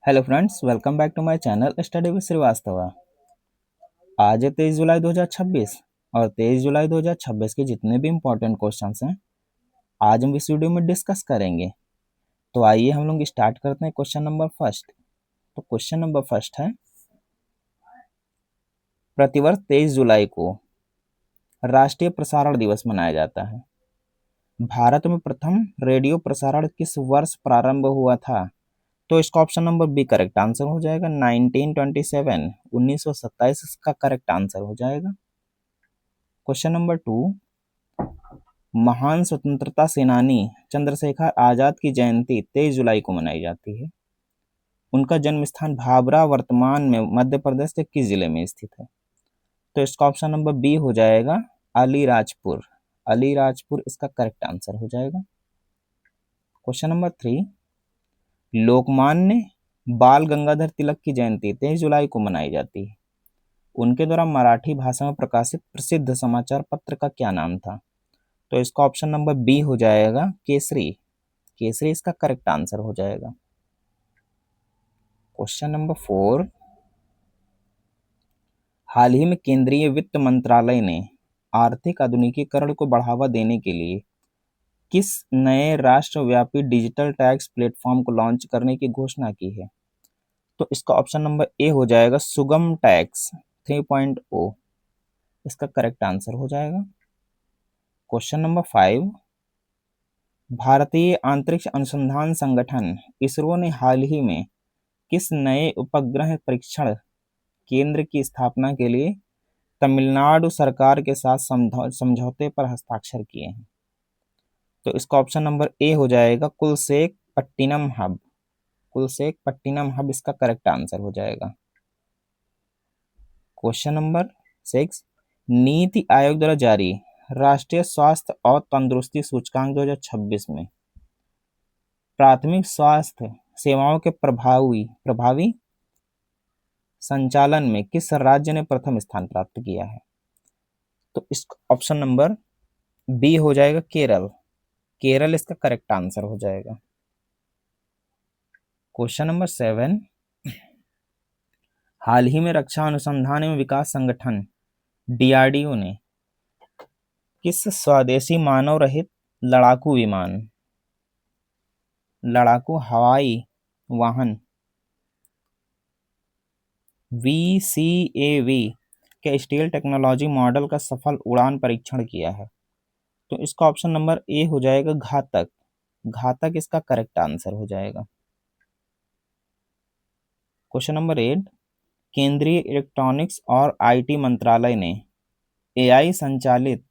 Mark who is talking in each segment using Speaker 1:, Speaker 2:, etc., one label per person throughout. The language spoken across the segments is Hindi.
Speaker 1: Hello friends, welcome back to my channel study with Srivastava. आज है 23 जुलाई 2026 और 23 जुलाई 2026 के जितने भी इम्पोर्टेंट क्वेश्चंस हैं आज हम इस वीडियो में डिस्कस करेंगे। तो आइए हम लोग स्टार्ट करते हैं क्वेश्चन नंबर फर्स्ट। तो क्वेश्चन नंबर फर्स्ट है, प्रतिवर्ष 23 जुलाई को राष्ट्रीय प्रसारण दिवस मनाया जाता है। भारत में प्रथम रेडियो प्रसारण किस वर्ष प्रारंभ हुआ था? तो इसका option number b correct answer हो जाएगा 1927, 1927 इसका करेक्ट आंसर हो जाएगा। क्वेश्चन नंबर टू, महान स्वतंत्रता सेनानी चंद्रशेखर आजाद की जयंती 23 जुलाई को मनाई जाती है। उनका जन्म स्थान भाभरा वर्तमान में मध्य प्रदेश के किस जिले में स्थित है? तो इसका ऑप्शन नंबर बी हो जाएगा अलीराजपुर। अलीराजपुर इसका करेक्ट आंसर हो जाएगा। क्वेश्चन नंबर थ्री, लोकमान्य बाल गंगाधर तिलक की जयंती 23 जुलाई को मनाई जाती है। उनके द्वारा मराठी भाषा में प्रकाशित प्रसिद्ध समाचार पत्र का क्या नाम था? तो इसका ऑप्शन नंबर बी हो जाएगा केसरी। केसरी इसका करेक्ट आंसर हो जाएगा। क्वेश्चन नंबर फोर, हाल ही में केंद्रीय वित्त मंत्रालय ने आर्थिक आधुनिकीकरण को बढ़ावा देने के लिए किस नए राष्ट्रव्यापी डिजिटल टैक्स प्लेटफॉर्म को लॉन्च करने की घोषणा की है? तो इसका ऑप्शन नंबर ए हो जाएगा सुगम टैक्स 3.0। इसका करेक्ट आंसर हो जाएगा। क्वेश्चन नंबर फाइव, भारतीय अंतरिक्ष अनुसंधान संगठन इसरो ने हाल ही में किस नए उपग्रह परीक्षण केंद्र की स्थापना के लिए तमिलनाडु सरकार के साथ समझौते पर हस्ताक्षर किए हैं? तो इसका ऑप्शन नंबर ए हो जाएगा कुलसेक पट्टिनम हब। कुलसेक पट्टिनम हब इसका करेक्ट आंसर हो जाएगा। Question number six, NITI Aayog द्वारा जारी राष्ट्रीय स्वास्थ्य और तंदुरुस्ती सूचकांक 2026 में प्राथमिक स्वास्थ्य सेवाओं के प्रभावी संचालन में किस राज्य ने प्रथम स्थान प्राप्त किया है? तो इस ऑप्शन नंबर बी हो जाएगा केरल। केरल इसका करेक्ट आंसर हो जाएगा। क्वेश्चन नंबर सेवन, हाल ही में रक्षा अनुसंधान एवं विकास संगठन डीआरडीओ ने किस स्वदेशी मानव रहित लड़ाकू हवाई वाहन VCAV के स्टील टेक्नोलॉजी मॉडल का सफल उड़ान परीक्षण किया है? तो इसका ऑप्शन नंबर ए हो जाएगा घातक। घातक इसका करेक्ट आंसर हो जाएगा। क्वेश्चन नंबर एट, केंद्रीय इलेक्ट्रॉनिक्स और आईटी मंत्रालय ने एआई संचालित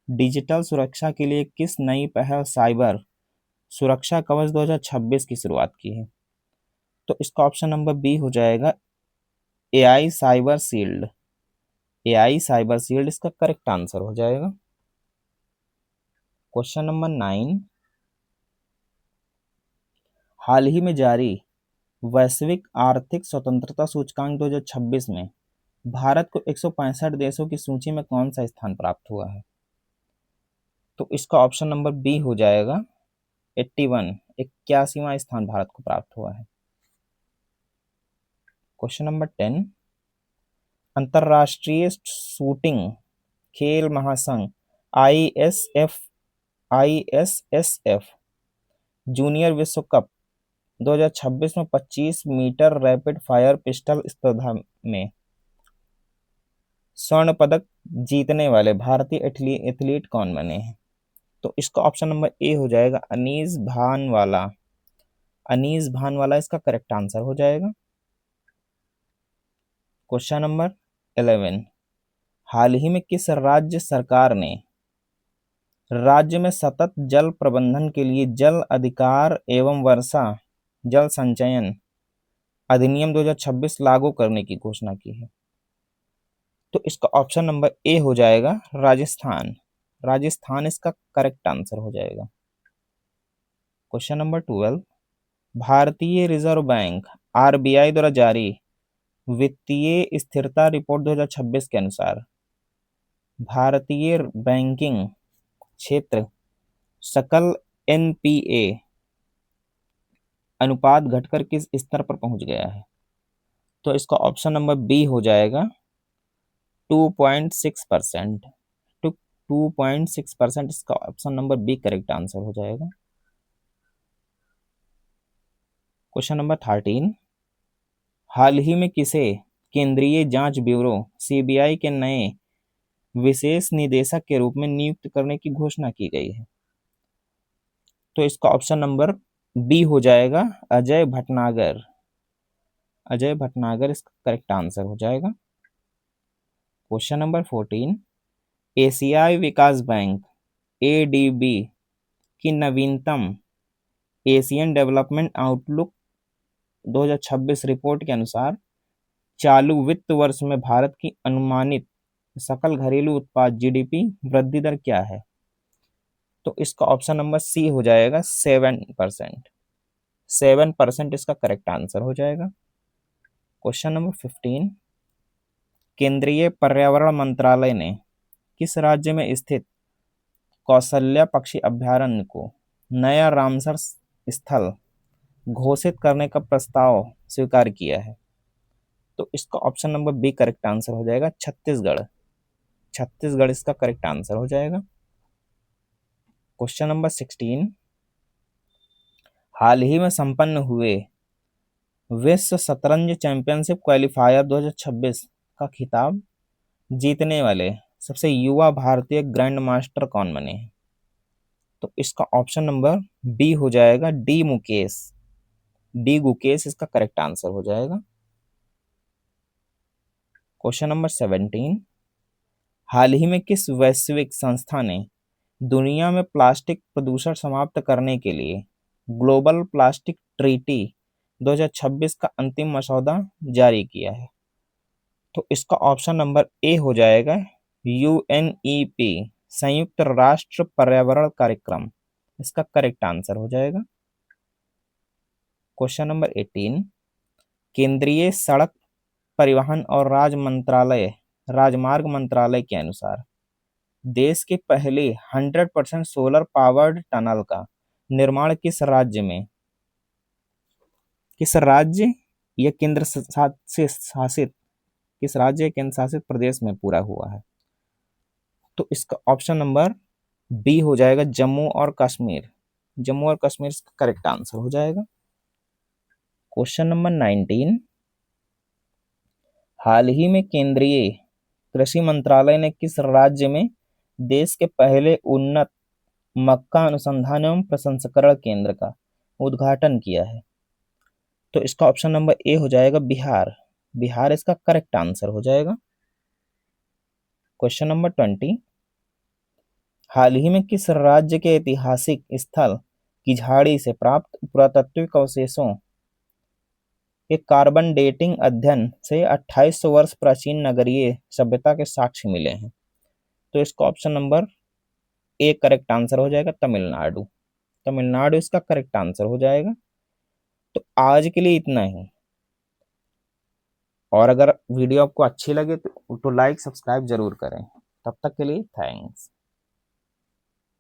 Speaker 1: डिजिटल सुरक्षा के लिए किस नई पहल साइबर सुरक्षा कवच 2026 की शुरुआत की है? तो इसका ऑप्शन नंबर बी हो जाएगा AI cyber shield. AI cyber shield इसका करेक्ट आंसर हो जाएगा। क्वेश्चन नंबर नाइन, हाल ही में जारी वैश्विक आर्थिक स्वतंत्रता सूचकांक 2026 में भारत को 165 देशों की सूची में कौन सा स्थान प्राप्त हुआ है? तो इसका ऑप्शन नंबर बी हो जाएगा 81। 81वां स्थान भारत को प्राप्त हुआ है। क्वेश्चन नंबर 10, अंतरराष्ट्रीय शूटिंग खेल महासंघ ISSF जूनियर विश्व कप 2026 में 25 मीटर रैपिड फायर पिस्टल स्पर्धा में स्वर्ण पदक जीतने वाले भारतीय एथलीट कौन बने हैं? तो इसका ऑप्शन नंबर ए हो जाएगा अनीस भानवाला। अनीस भानवाला इसका करेक्ट आंसर हो जाएगा। क्वेश्चन नंबर 11, हाल ही में किस राज्य सरकार ने राज्य में सतत जल प्रबंधन के लिए जल अधिकार एवं वर्षा जल संचयन अधिनियम 2026 लागू करने की घोषणा की है? तो इसका ऑप्शन नंबर ए हो जाएगा राजस्थान। राजस्थान इसका करेक्ट आंसर हो जाएगा। क्वेश्चन नंबर 12, भारतीय रिजर्व बैंक RBI द्वारा जारी वित्तीय स्थिरता रिपोर्ट 2026 के अनुसार भारतीय बैंकिंग क्षेत्र सकल NPA अनुपात घटकर किस स्तर पर पहुंच गया है? तो इसका ऑप्शन नंबर बी हो जाएगा 2.6%। टू 2.6%, इसका option number b correct answer हो जाएगा। क्वेश्चन नंबर 13, हाल ही में किसे केंद्रीय जांच ब्यूरो सीबीआई के नए विशेष निदेशक के रूप में नियुक्त करने की घोषणा की गई है? तो इसका ऑप्शन नंबर बी हो जाएगा अजय भटनागर। अजय भटनागर इसका करेक्ट आंसर हो जाएगा। क्वेश्चन नंबर 14, एशियाई विकास बैंक एडीबी की नवीनतम एशियन डेवलपमेंट आउटलुक 2026 रिपोर्ट के अनुसार चालू वित्त वर्ष में भारत की अनुमानित सकल घरेलू उत्पाद जीडीपी वृद्धि दर क्या है? तो इसका ऑप्शन नंबर सी हो जाएगा 7%। 7% इसका करेक्ट आंसर हो जाएगा। क्वेश्चन नंबर 15, केंद्रीय पर्यावरण मंत्रालय ने किस राज्य में स्थित कौशल्या पक्षी अभयारण्य को नया रामसर स्थल घोषित करने का प्रस्ताव स्वीकार किया है? तो इसका option number b correct answer हो जाएगा छत्तीसगढ़। छत्तीसगढ़ इसका करेक्ट आंसर हो जाएगा। क्वेश्चन नंबर 16, हाल ही में संपन्न हुए विश्व शतरंज चैंपियनशिप क्वालिफायर 2026 का खिताब जीतने वाले सबसे युवा भारतीय ग्रैंड मास्टर कौन बने हैं? तो इसका ऑप्शन नंबर बी हो जाएगा डी मुकेश। डी गुकेश इसका करेक्ट आंसर हो जाएगा। क्वेश्चन नंबर 17, हाल ही में किस वैश्विक संस्था ने दुनिया में प्लास्टिक प्रदूषण समाप्त करने के लिए ग्लोबल प्लास्टिक ट्रीटी 2026 का अंतिम मसौदा जारी किया है? तो इसका ऑप्शन नंबर ए हो जाएगा यूएनईपी, संयुक्त राष्ट्र पर्यावरण कार्यक्रम। इसका करेक्ट आंसर हो जाएगा। क्वेश्चन नंबर 18, केंद्रीय सड़क परिवहन और राजमार्ग मंत्रालय के अनुसार देश के पहले 100% सोलर पावर्ड टनल का निर्माण किस राज्य या केंद्र शासित प्रदेश में पूरा हुआ है? तो इसका ऑप्शन नंबर बी हो जाएगा जम्मू और कश्मीर। जम्मू और कश्मीर इसका करेक्ट आंसर हो जाएगा। क्वेश्चन नंबर 19, हाल ही में केंद्रीय कृषि मंत्रालय ने किस राज्य में देश के पहले उन्नत मक्का अनुसंधान एवं प्रसंस्करण केंद्र का उद्घाटन किया है? तो इसका ऑप्शन नंबर ए हो जाएगा बिहार। बिहार इसका करेक्ट आंसर हो जाएगा। क्वेश्चन नंबर 20, हाल ही में किस राज्य के ऐतिहासिक स्थल की झाड़ी से प्राप्त पुरातात्विक अवशेषों के कार्बन डेटिंग अध्ययन से 2800 वर्ष प्राचीन नगरीय सभ्यता के साक्ष्य मिले हैं? तो इसका option number A correct answer हो जाएगा तमिलनाडु। तमिलनाडु इसका करेक्ट आंसर हो जाएगा। तो आज के लिए इतना ही, और अगर वीडियो आपको अच्छी लगे तो लाइक सब्सक्राइब जरूर करें। तब तक के लिए थैंक्स।